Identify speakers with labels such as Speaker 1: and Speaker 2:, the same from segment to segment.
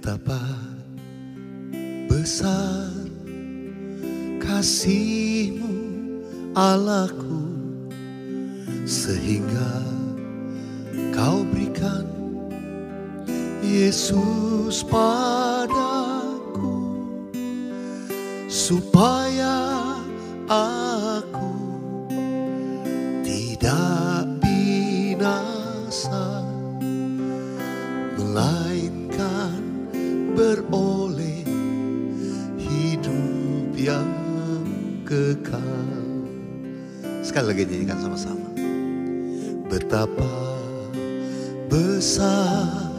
Speaker 1: Betapa besar kasih-Mu Allahku, sehingga Kau berikan Yesus padaku, supaya aku tidak binasa, melainkan beroleh hidup yang kekal. Sekali lagi nyanyikan sama-sama. Betapa besar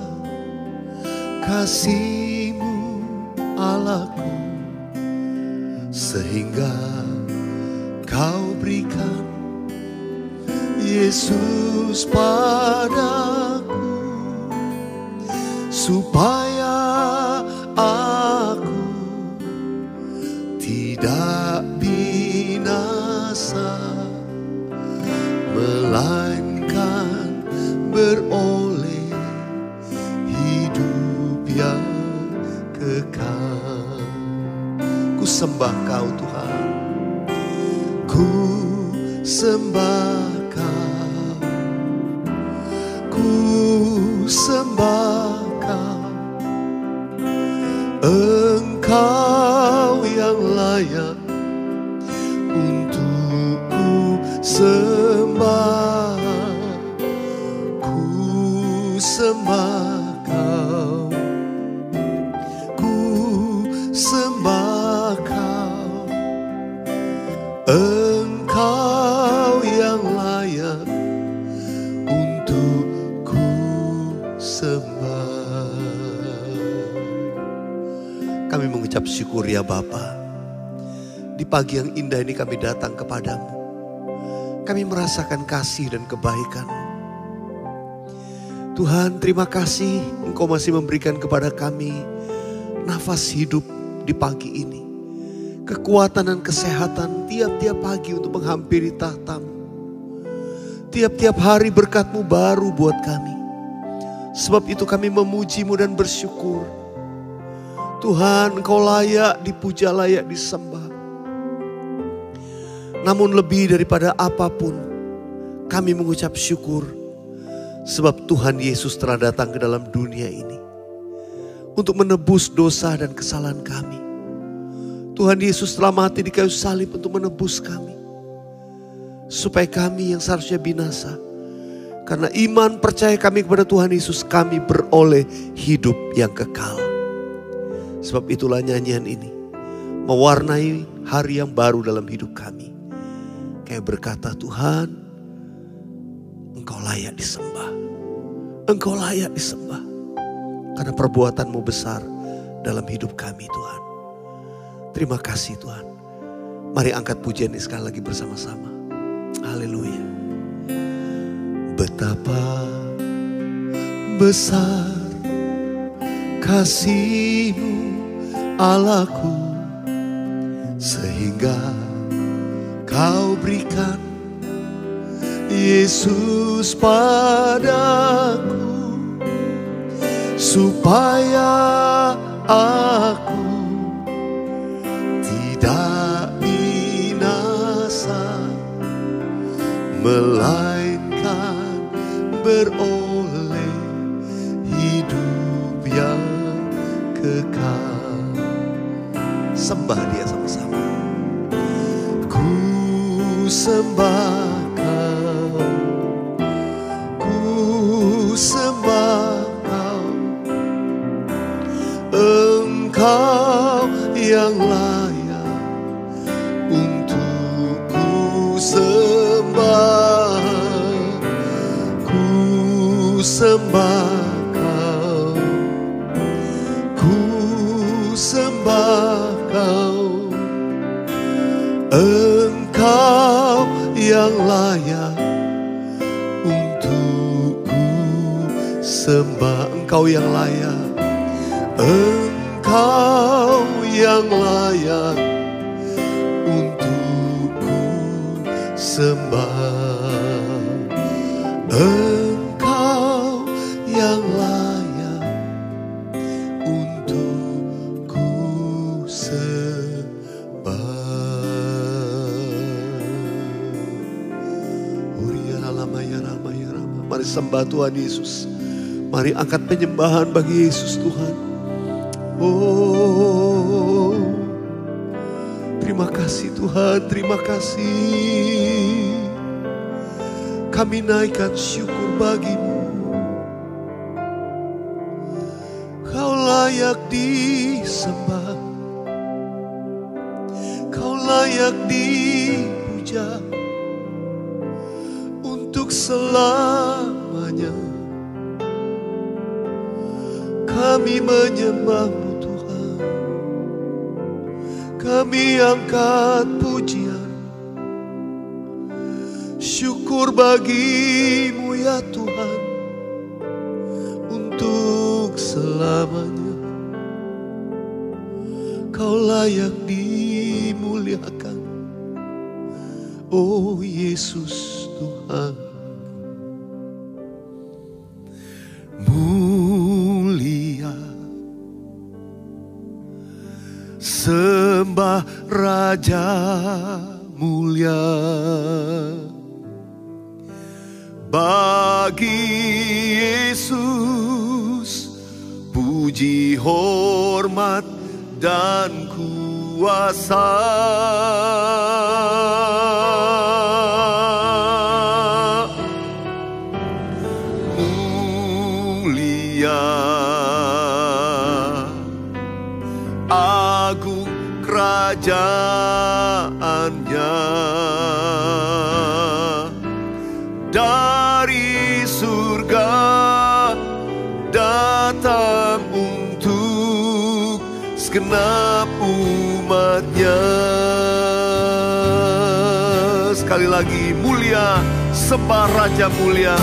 Speaker 1: kasih-Mu Allahku, sehingga Kau berikan Yesus padaku, supaya aku tidak binasa, melainkan beroleh hidup yang kekal. Ku sembah Kau Tuhan, ku sembah Kau, ku sembah Kau, Engkau yang layak untuk ku sembah. Ku sembah Kau, ku sembah Kau, Engkau yang layak untuk ku sembah. Kami mengucap syukur ya Bapa. Di pagi yang indah ini kami datang kepadamu. Kami merasakan kasih dan kebaikan. Tuhan, terima kasih Engkau masih memberikan kepada kami nafas hidup di pagi ini. Kekuatan dan kesehatan tiap-tiap pagi untuk menghampiri tahta-Mu. Tiap-tiap hari berkat-Mu baru buat kami. Sebab itu kami memuji-Mu dan bersyukur. Tuhan, Engkau layak dipuja, layak disembah. Namun lebih daripada apapun, kami mengucap syukur. Sebab Tuhan Yesus telah datang ke dalam dunia ini untuk menebus dosa dan kesalahan kami. Tuhan Yesus telah mati di kayu salib untuk menebus kami. Supaya kami yang seharusnya binasa, karena iman percaya kami kepada Tuhan Yesus, kami beroleh hidup yang kekal. Sebab itulah nyanyian ini mewarnai hari yang baru dalam hidup kami. Kayak berkata, Tuhan, Engkau layak disembah. Engkau layak disembah. Karena perbuatan-Mu besar dalam hidup kami Tuhan. Terima kasih Tuhan. Mari angkat pujian ini sekali lagi bersama-sama. Haleluya. Betapa besar kasih-Mu Allahku, sehingga Kau berikan Yesus padaku, supaya aku tidak binasa, melainkan beroleh hidup yang kekal. Sembah Dia sama-sama. Ku sembah Kau, ku sembah Kau, Engkau yang layak untuk ku sembah. Ku sembah Kau, ku sembah Kau, Engkau yang layak untuk ku sembah. Engkau yang layak, Engkau yang layak untuk ku sembah. Engkau yang layak untuk sembah Tuhan Yesus. Mari angkat penyembahan bagi Yesus Tuhan. Oh, terima kasih Tuhan, terima kasih. Kami naikkan syukur bagi-Mu. Kau layak disembah, Kau layak dipuja untuk selamanya. Kami menyembah-Mu Tuhan, kami angkat pujian, syukur bagi-Mu ya Tuhan, untuk selamanya. Kau layak dimuliakan, oh Yesus Tuhan. Mulia, sembah Raja mulia, bagi Yesus puji, hormat, dan kuasa. Mulia, agung kerajaannya, dari surga datang untuk segenap umatnya. Sekali lagi, mulia, sembah Raja mulia.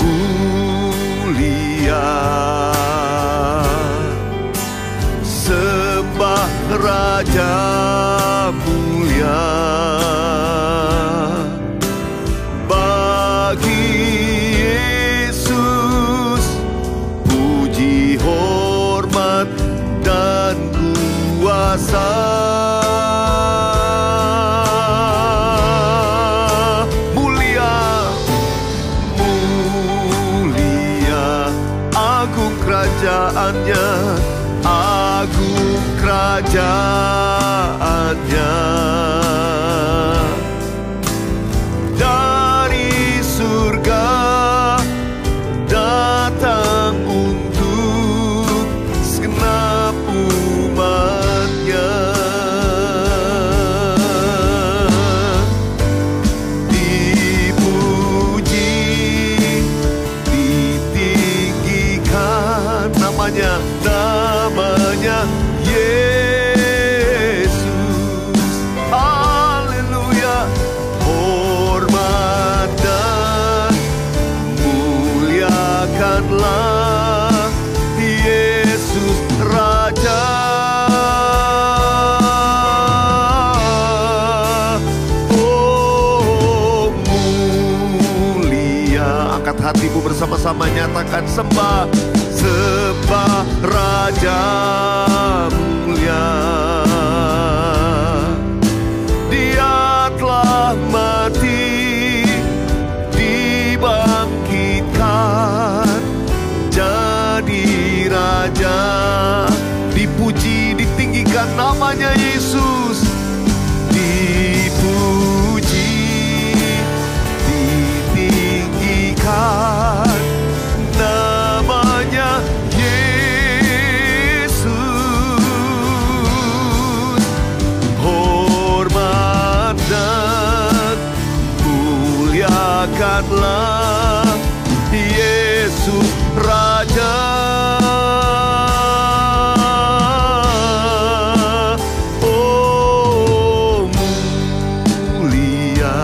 Speaker 1: Mulia, sembah Raja mulia, bagi Yesus puji, hormat, dan kuasa. Mulia, mulia, agung kerajaannya, agung kerajaannya, dari surga datang untuk segenap umatnya. Dipuji, ditinggikan namanya, namanya Yesus. Haleluya, hormat dan muliakanlah Yesus Raja. Oh mulia, angkat hatimu bersama-sama, nyatakan sembah, sembah Raja mulia. Dia telah mati, dibangkitkan, jadi Raja. Dipuji, ditinggikan namanya Yesus. Dipuji, ditinggikan namanya Yesus. Hormat dan muliakanlah Yesus Raja. Oh mulia,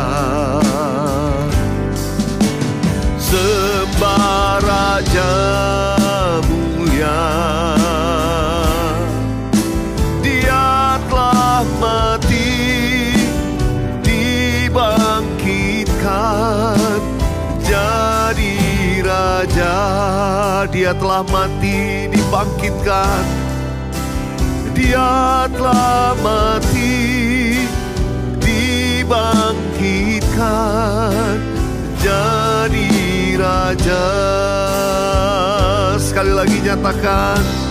Speaker 1: sembah Raja mulia. Dia telah mati, dibangkitkan, jadi Raja. Dia telah mati, dibangkitkan. Dia telah mati, dibangkitkan, jadi Raja. Sekali lagi nyatakan,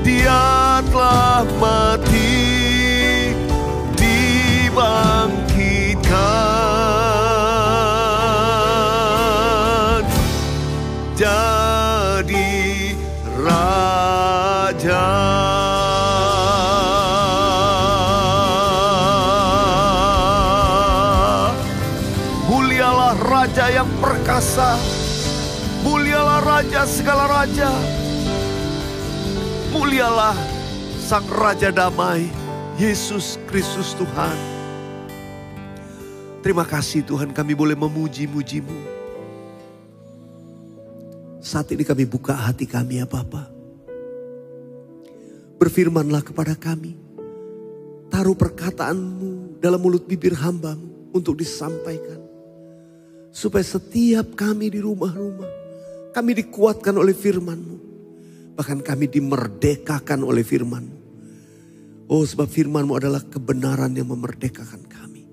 Speaker 1: Dia telah mati, dibangkitkan, jadi Raja. Mulialah Raja yang perkasa, mulialah Raja segala raja, mulialah Sang Raja Damai, Yesus Kristus Tuhan. Terima kasih Tuhan, kami boleh memuji-muji-Mu. Saat ini kami buka hati kami ya Bapa. Berfirmanlah kepada kami. Taruh perkataan-Mu dalam mulut bibir hamba-Mu untuk disampaikan. Supaya setiap kami di rumah-rumah, kami dikuatkan oleh firman-Mu. Bahkan kami dimerdekakan oleh firman-Mu. Oh, sebab firman-Mu adalah kebenaran yang memerdekakan kami.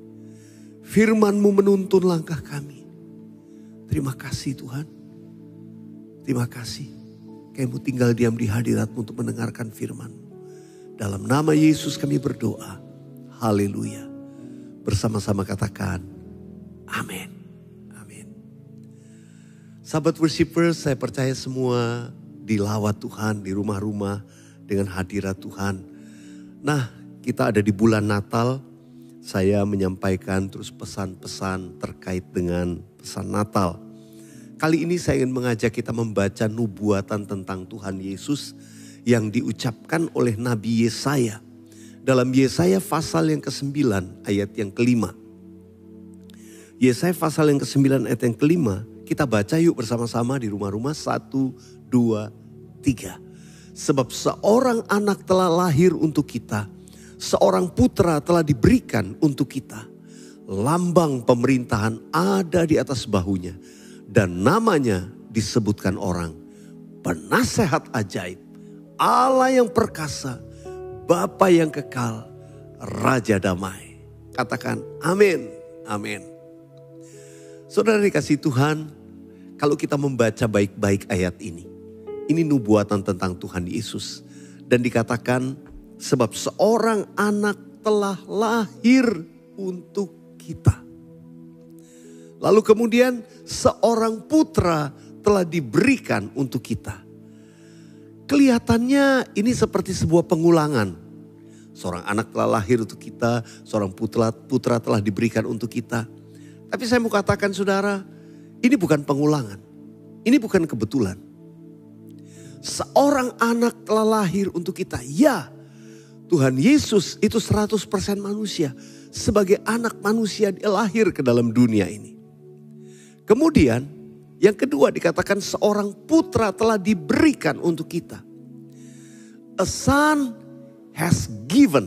Speaker 1: Firman-Mu menuntun langkah kami. Terima kasih Tuhan. Terima kasih. Kami tinggal diam di hadirat-Mu untuk mendengarkan firman-Mu. Dalam nama Yesus kami berdoa. Haleluya. Bersama-sama katakan, amin. Amin. Sahabat worshipers, saya percaya semua dilawat Tuhan di rumah-rumah dengan hadirat Tuhan. Nah, kita ada di bulan Natal. Saya menyampaikan terus pesan-pesan terkait dengan pesan Natal. Kali ini saya ingin mengajak kita membaca nubuatan tentang Tuhan Yesus yang diucapkan oleh Nabi Yesaya. Dalam Yesaya pasal yang ke-9 ayat yang ke-5. Yesaya pasal yang ke-9 ayat yang ke-5. Kita baca yuk bersama-sama di rumah-rumah. 1, 2, 3. Sebab seorang anak telah lahir untuk kita. Seorang putra telah diberikan untuk kita. Lambang pemerintahan ada di atas bahunya. Dan namanya disebutkan orang. Penasehat ajaib. Allah yang perkasa. Bapa yang kekal. Raja damai. Katakan amin. Amin. Saudara dikasih Tuhan. Kalau kita membaca baik-baik ayat ini. Ini nubuatan tentang Tuhan Yesus. Dan dikatakan sebab seorang anak telah lahir untuk kita. Lalu kemudian seorang putra telah diberikan untuk kita. Kelihatannya ini seperti sebuah pengulangan. Seorang anak telah lahir untuk kita, seorang putra telah diberikan untuk kita. Tapi saya mau katakan saudara, ini bukan pengulangan. Ini bukan kebetulan. Seorang anak telah lahir untuk kita. Ya, Tuhan Yesus itu 100% manusia. Sebagai anak manusia dia lahir ke dalam dunia ini. Kemudian yang kedua dikatakan seorang putra telah diberikan untuk kita. A son has given.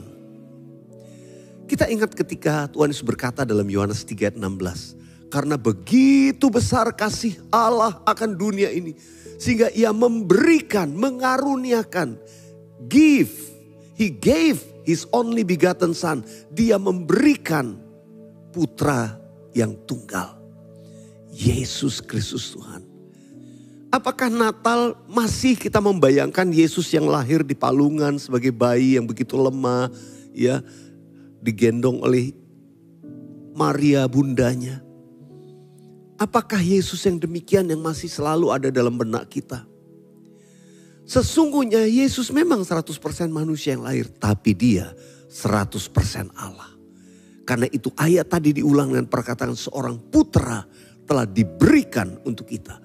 Speaker 1: Kita ingat ketika Tuhan Yesus berkata dalam Yohanes 3:16. Karena begitu besar kasih Allah akan dunia ini. Sehingga ia memberikan, mengaruniakan. He gave his only begotten son. Dia memberikan putra yang tunggal. Yesus Kristus Tuhan. Apakah Natal masih kita membayangkan Yesus yang lahir di palungan sebagai bayi yang begitu lemah. Ya, digendong oleh Maria bundanya. Apakah Yesus yang demikian yang masih selalu ada dalam benak kita? Sesungguhnya Yesus memang 100% manusia yang lahir. Tapi dia 100% Allah. Karena itu ayat tadi diulang dengan perkataan seorang putra telah diberikan untuk kita.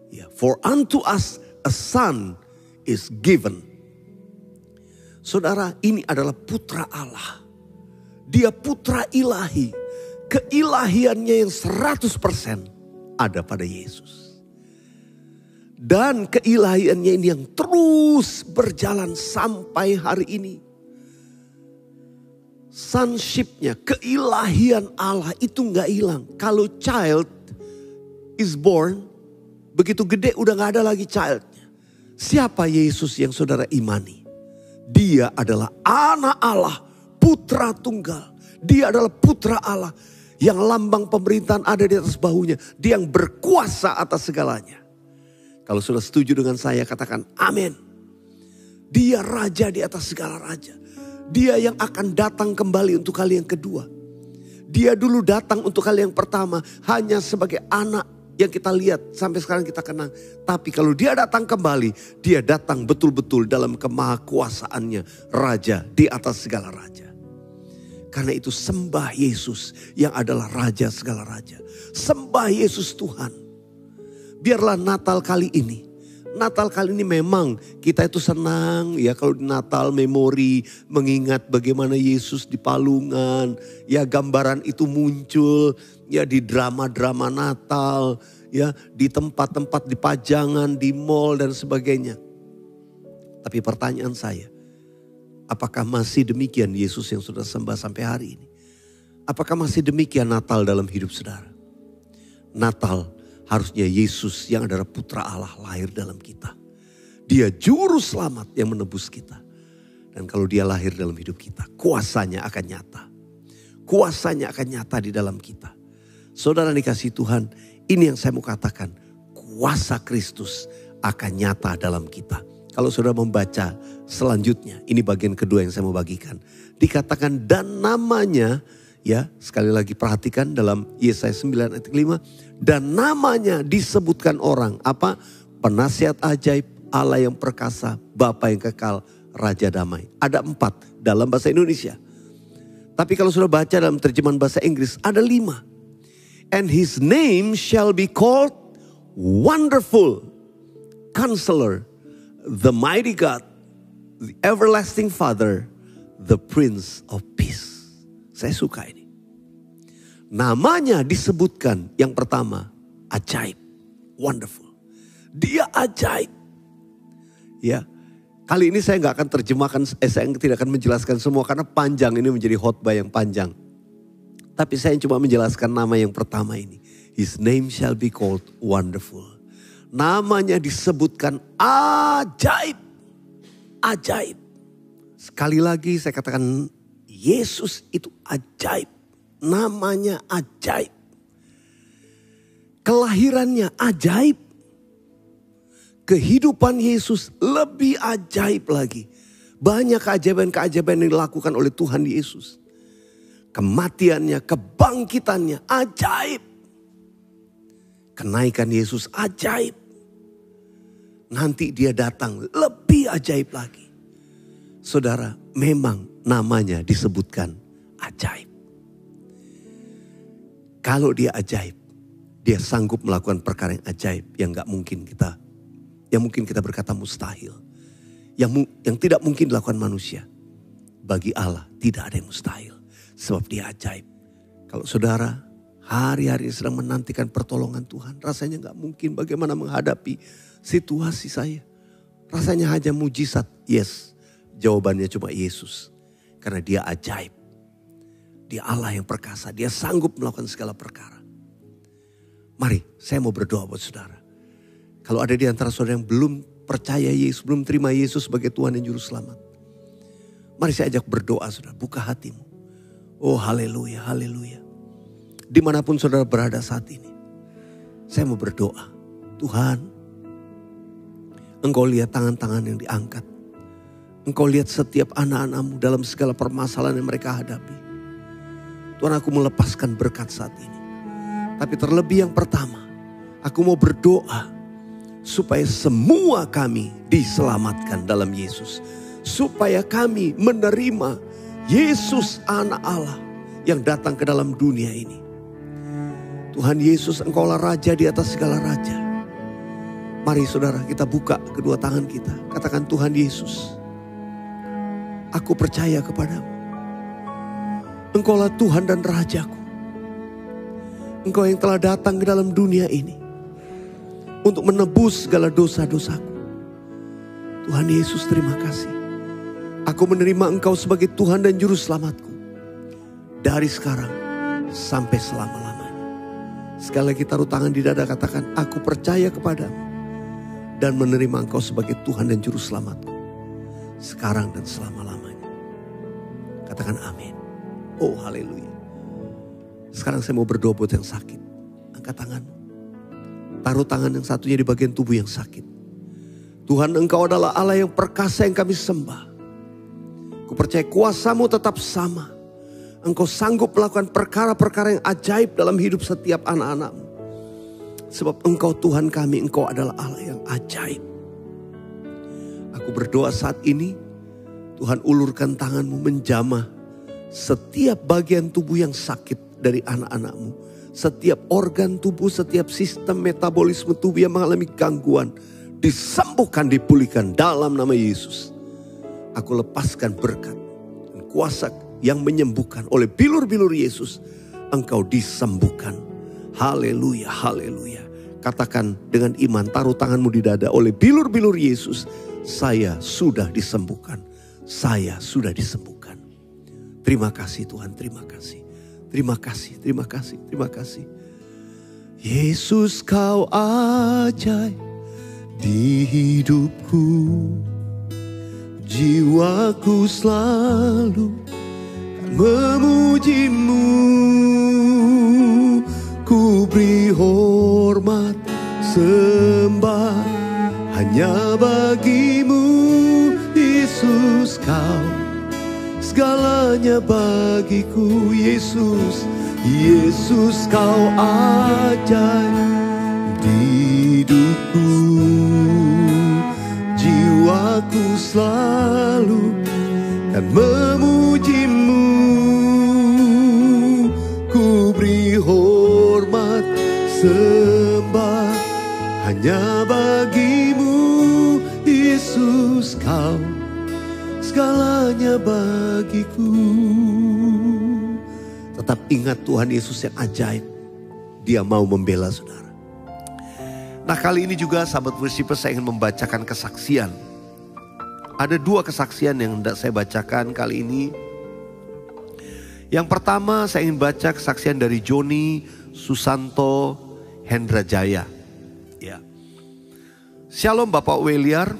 Speaker 1: Ya, for unto us a son is given. Saudara, ini adalah putra Allah. Dia putra ilahi. Keilahiannya yang 100% ada pada Yesus. Dan keilahiannya ini yang terus berjalan sampai hari ini. Sonship-nya, keilahian Allah itu gak hilang. Kalau child is born, begitu gede udah gak ada lagi childnya. Siapa Yesus yang saudara imani? Dia adalah anak Allah, putra tunggal. Dia adalah putra Allah Yang lambang pemerintahan ada di atas bahunya. Dia yang berkuasa atas segalanya. Kalau sudah setuju dengan saya, katakan amin. Dia raja di atas segala raja. Dia yang akan datang kembali untuk kali yang kedua. Dia dulu datang untuk kali yang pertama hanya sebagai anak yang kita lihat sampai sekarang kita kenang. Tapi kalau dia datang kembali, dia datang betul-betul dalam kemahakuasaannya. Raja di atas segala raja. Karena itu sembah Yesus yang adalah raja segala raja. Sembah Yesus Tuhan. Biarlah Natal kali ini. Natal kali ini memang kita itu senang ya kalau di Natal memori mengingat bagaimana Yesus di palungan. Ya gambaran itu muncul ya di drama-drama Natal. Ya di tempat-tempat di pajangan, di mall dan sebagainya. Tapi pertanyaan saya. Apakah masih demikian Yesus yang sudah sembah sampai hari ini? Apakah masih demikian Natal dalam hidup saudara? Natal harusnya Yesus yang adalah putra Allah lahir dalam kita. Dia juru selamat yang menebus kita. Dan kalau dia lahir dalam hidup kita, kuasanya akan nyata. Kuasanya akan nyata di dalam kita. Saudara dikasihi Tuhan, ini yang saya mau katakan. Kuasa Kristus akan nyata dalam kita. Kalau saudara membaca selanjutnya, ini bagian kedua yang saya mau bagikan. Dikatakan dan namanya, ya sekali lagi perhatikan dalam Yesaya 9 ayat 5. Dan namanya disebutkan orang, apa? Penasihat ajaib, Allah yang perkasa, Bapa yang kekal, Raja damai. Ada 4 dalam bahasa Indonesia. Tapi kalau sudah baca dalam terjemahan bahasa Inggris, ada 5. And his name shall be called Wonderful, Counselor, the Mighty God, the Everlasting Father, the Prince of Peace. Saya suka ini. Namanya disebutkan yang pertama, ajaib, wonderful. Dia ajaib. Ya, kali ini saya nggak akan terjemahkan, saya tidak akan menjelaskan semua karena panjang, ini menjadi khotbah yang panjang. Tapi saya cuma menjelaskan nama yang pertama ini. His name shall be called Wonderful. Namanya disebutkan ajaib. Ajaib. Sekali lagi saya katakan Yesus itu ajaib. Namanya ajaib. Kelahirannya ajaib. Kehidupan Yesus lebih ajaib lagi. Banyak keajaiban-keajaiban yang dilakukan oleh Tuhan Yesus. Kematiannya, kebangkitannya ajaib. Kenaikan Yesus ajaib. Nanti dia datang lebih ajaib lagi. Saudara, memang namanya disebutkan ajaib. Kalau dia ajaib, dia sanggup melakukan perkara yang ajaib yang mungkin kita berkata mustahil. Yang tidak mungkin dilakukan manusia. Bagi Allah tidak ada yang mustahil. Sebab dia ajaib. Kalau saudara hari-hari sedang menantikan pertolongan Tuhan. Rasanya gak mungkin bagaimana menghadapi situasi saya. Rasanya hanya mujizat. Yes, jawabannya cuma Yesus. Karena dia ajaib. Dia Allah yang perkasa. Dia sanggup melakukan segala perkara. Mari saya mau berdoa buat saudara. Kalau ada di antara saudara yang belum percaya Yesus, belum terima Yesus sebagai Tuhan dan Juru Selamat. Mari saya ajak berdoa saudara, buka hatimu. Oh haleluya, haleluya. Dimanapun saudara berada saat ini. Saya mau berdoa. Tuhan, Engkau lihat tangan-tangan yang diangkat. Engkau lihat setiap anak-anakmu dalam segala permasalahan yang mereka hadapi. Tuhan, aku melepaskan berkat saat ini. Tapi terlebih yang pertama, aku mau berdoa supaya semua kami diselamatkan dalam Yesus. Supaya kami menerima Yesus anak Allah yang datang ke dalam dunia ini. Tuhan Yesus, Engkaulah Raja di atas segala raja. Mari saudara, kita buka kedua tangan kita. Katakan, Tuhan Yesus, aku percaya kepadamu. Engkaulah Tuhan dan Rajaku. Engkau yang telah datang ke dalam dunia ini untuk menebus segala dosa-dosaku. Tuhan Yesus, terima kasih. Aku menerima Engkau sebagai Tuhan dan Juru Selamatku. Dari sekarang sampai selama-lamanya. Sekali lagi taruh tangan di dada, katakan, aku percaya kepadamu. Dan menerima Engkau sebagai Tuhan dan Juru Selamatku. Sekarang dan selama-lamanya. Katakan amin. Oh haleluya. Sekarang saya mau berdoa buat yang sakit. Angkat tangan. Taruh tangan yang satunya di bagian tubuh yang sakit. Tuhan, Engkau adalah Allah yang perkasa yang kami sembah. Ku percaya kuasa-Mu tetap sama. Engkau sanggup melakukan perkara-perkara yang ajaib dalam hidup setiap anak-anak-Mu. Sebab Engkau Tuhan kami, Engkau adalah Allah yang ajaib. Aku berdoa saat ini, Tuhan ulurkan tangan-Mu menjamah setiap bagian tubuh yang sakit dari anak-anak-Mu. Setiap organ tubuh, setiap sistem metabolisme tubuh yang mengalami gangguan, disembuhkan, dipulihkan dalam nama Yesus. Aku lepaskan berkat dan kuasa yang menyembuhkan oleh bilur-bilur Yesus. Engkau disembuhkan. Haleluya, haleluya. Katakan dengan iman, taruh tanganmu di dada, oleh bilur-bilur Yesus, saya sudah disembuhkan. Saya sudah disembuhkan. Terima kasih Tuhan, terima kasih. Terima kasih, terima kasih, terima kasih. Yesus, Kau ajaib di hidupku. Jiwaku selalu memuji-Mu. Ku beri hormat sembah hanya bagi-Mu. Yesus, Kau segalanya bagiku. Yesus, Yesus, Kau ajaib di hidupku. Jiwaku selalu dan memuji-Mu. Ku beri hormat sembah hanya bagi-Mu. Yesus, Kau segalanya bagiku. Tetap ingat Tuhan Yesus yang ajaib. Dia mau membela saudara. Nah, kali ini juga sahabat worshipers, saya ingin membacakan kesaksian. Ada 2 kesaksian yang hendak saya bacakan kali ini. Yang pertama, saya ingin baca kesaksian dari Joni Susanto Hendrajaya. Ya. Shalom Bapak Weliar.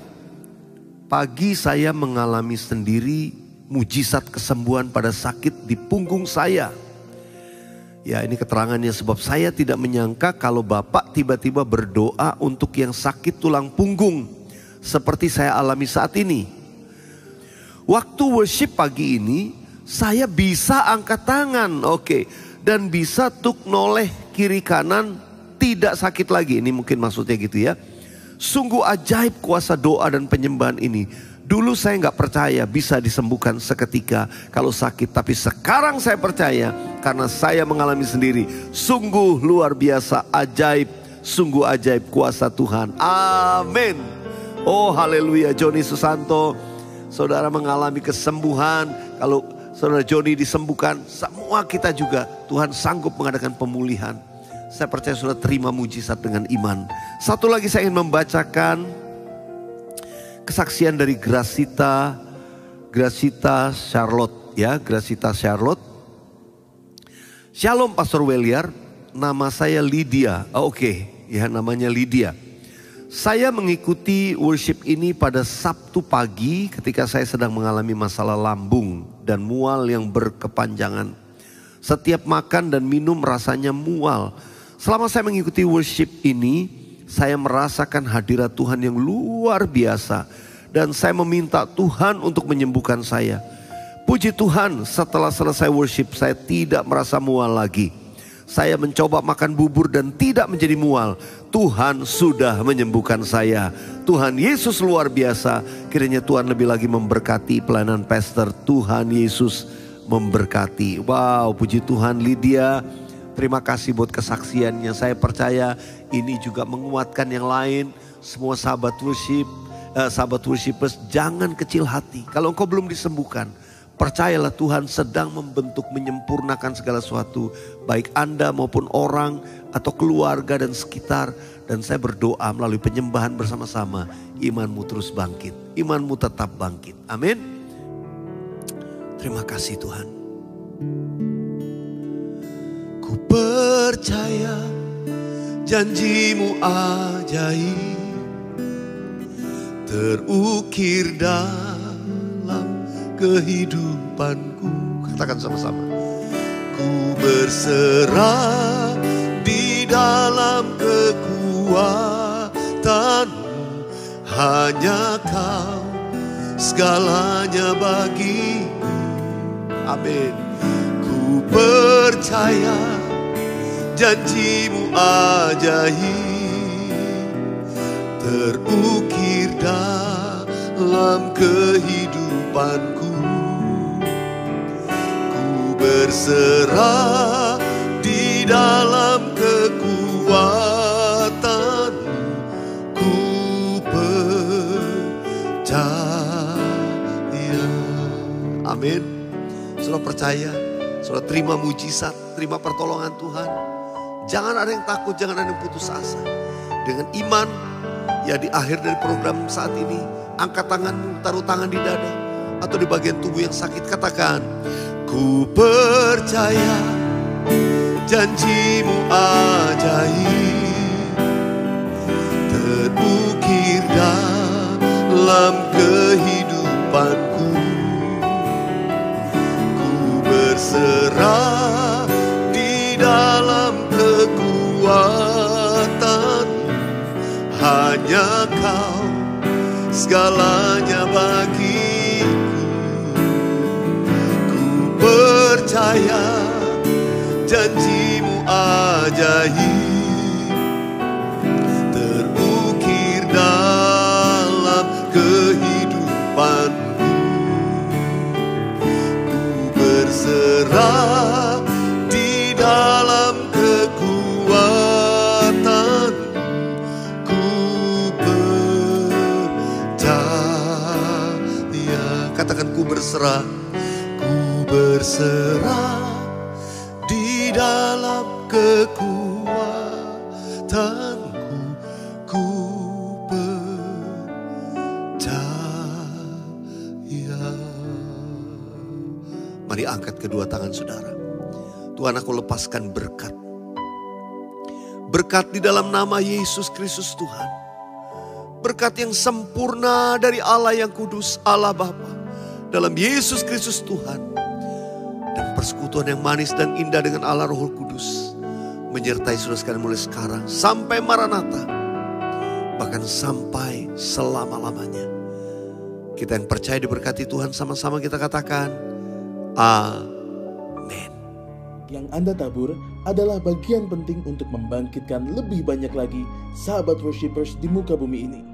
Speaker 1: Pagi saya mengalami sendiri mujizat kesembuhan pada sakit di punggung saya. Ya, ini keterangannya, sebab saya tidak menyangka kalau Bapak tiba-tiba berdoa untuk yang sakit tulang punggung seperti saya alami saat ini. Waktu worship pagi ini saya bisa angkat tangan, dan bisa tuk noleh kiri kanan, tidak sakit lagi. Ini mungkin maksudnya gitu ya. Sungguh ajaib kuasa doa dan penyembahan ini. Dulu saya nggak percaya bisa disembuhkan seketika kalau sakit, tapi sekarang saya percaya karena saya mengalami sendiri. Sungguh luar biasa, ajaib, sungguh ajaib kuasa Tuhan. Amin. Oh haleluya. Joni Susanto, saudara mengalami kesembuhan. Kalau saudara Joni disembuhkan, semua kita juga Tuhan sanggup mengadakan pemulihan. Saya percaya saudara terima mujizat dengan iman. Satu lagi saya ingin membacakan kesaksian dari Gracita Charlotte, ya, Gracita Charlotte. Shalom Pastor Weliar, nama saya Lydia. Ya, namanya Lydia. Saya mengikuti worship ini pada Sabtu pagi ketika saya sedang mengalami masalah lambung dan mual yang berkepanjangan. Setiap makan dan minum rasanya mual. Selama saya mengikuti worship ini, saya merasakan hadirat Tuhan yang luar biasa. Dan saya meminta Tuhan untuk menyembuhkan saya. Puji Tuhan, setelah selesai worship saya tidak merasa mual lagi. Saya mencoba makan bubur dan tidak menjadi mual. Tuhan sudah menyembuhkan saya. Tuhan Yesus luar biasa. Kiranya Tuhan lebih lagi memberkati pelayanan pastor. Tuhan Yesus memberkati. Wow, puji Tuhan. Lydia, terima kasih buat kesaksiannya. Saya percaya ini juga menguatkan yang lain. Semua sahabat worshipers, jangan kecil hati. Kalau engkau belum disembuhkan, percayalah Tuhan sedang membentuk, menyempurnakan segala sesuatu. Baik Anda maupun orang atau keluarga dan sekitar. Dan saya berdoa melalui penyembahan bersama-sama, imanmu terus bangkit. Imanmu tetap bangkit. Amin. Terima kasih Tuhan. Ku percaya janjimu ajaib, terukir dalam kehidupanku. Katakan sama-sama. Ku Ku berserah di dalam kekuatan-Mu, hanya Kau segalanya bagiku. Amin. Ku percaya janji-Mu ajaib terukir dalam kehidupanku. Ku berserah di dalam kekuatan-Mu, ku percaya. Amin. Saudara percaya, saudara terima mujizat, terima pertolongan Tuhan. Jangan ada yang takut, jangan ada yang putus asa. Dengan iman, ya di akhir dari program saat ini, angkat tanganmu, taruh tangan di dada atau di bagian tubuh yang sakit, katakan, ku percaya janji-Mu ajaib terukir dalam kehidupanku. Ku berserah di dalam kekuatan, hanya Kau segalanya bagiku. Ku percaya janji-Mu ajaib terukir dalam kehidupanku. Ku berserah di dalam kekuatan, ku percaya. Katakan, ku berserah. Ku berserah di dalam kekuatanku, ku percaya. Mari angkat kedua tangan saudara. Tuhan, aku lepaskan berkat. Berkat di dalam nama Yesus Kristus Tuhan. Berkat yang sempurna dari Allah yang kudus, Allah Bapa, dalam Yesus Kristus Tuhan. Dan persekutuan yang manis dan indah dengan Allah Roh Kudus menyertai saudara sekalian mulai sekarang sampai Maranatha, bahkan sampai selama-lamanya. Kita yang percaya diberkati Tuhan, sama-sama kita katakan amin.
Speaker 2: Yang Anda tabur adalah bagian penting untuk membangkitkan lebih banyak lagi sahabat worshipers di muka bumi ini.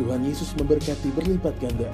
Speaker 2: Tuhan Yesus memberkati berlipat ganda.